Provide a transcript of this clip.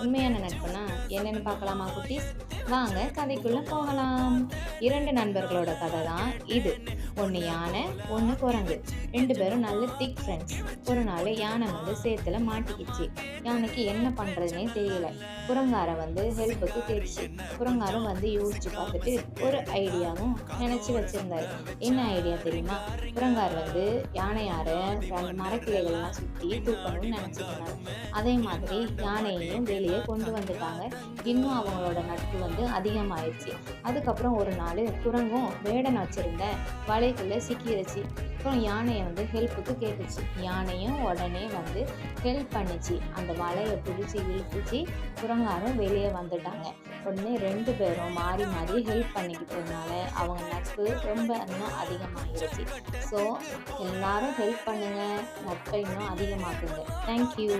உண்மையான நட்புனா என்னன்னு பார்க்கலாமா குட்டீஸ்? வாங்க கதைக்குள்ள போகலாம். 2 நண்பர்களோட கதை தான் இது. ஒன்று யானை, ஒன்று குரங்கு. 2 பேரும் நல்ல திக் ஃப்ரெண்ட்ஸ். ஒரு நாள் யானை வந்து சேத்துல மாட்டிக்கிச்சு. யானைக்கு என்ன பண்றதுனே தெரியல. குரங்காரன் வந்து ஹெல்ப்புக்கு கேட்டுச்சு. குரங்காரம் வந்து யோசிச்சு பார்த்துட்டு ஒரு ஐடியாவும் நினைச்சு வச்சிருந்தாரு. என்ன ஐடியா தெரியுமா? குரங்கார் வந்து யானையார 2 மரக்கிளைகள்லாம் சுத்தி தூக்கணும்னு நினைச்சிருந்தாரு. அதே மாதிரி யானையையும் வெளியே கொண்டு வந்துட்டாங்க. இன்னும் அவங்களோட நட்பு வந்து அதிகமாயிடுச்சு. அதுக்கப்புறம் ஒரு நாள் குரங்கும் வேடன் வச்சிருந்த வலைக்குள்ள சிக்கிருச்சு. அப்புறம் யானையை வந்து ஹெல்ப்புக்கு கேட்டுச்சு. யானையும் உடனே வந்து ஹெல்ப் பண்ணிச்சு. அந்த வலையை பிடிச்சி இழுத்துச்சு. குரங்காரும் வெளியே வந்துட்டாங்க. உடனே 2 பேரும் மாறி மாறி ஹெல்ப் பண்ணிக்கிட்டதுனால அவங்க நட்பு ரொம்ப இன்னும் அதிகமாகிருச்சு. ஸோ எல்லாரும் ஹெல்ப் பண்ணுங்க, நட்பை இன்னும் அதிகமாக்குங்க. தேங்க்யூ.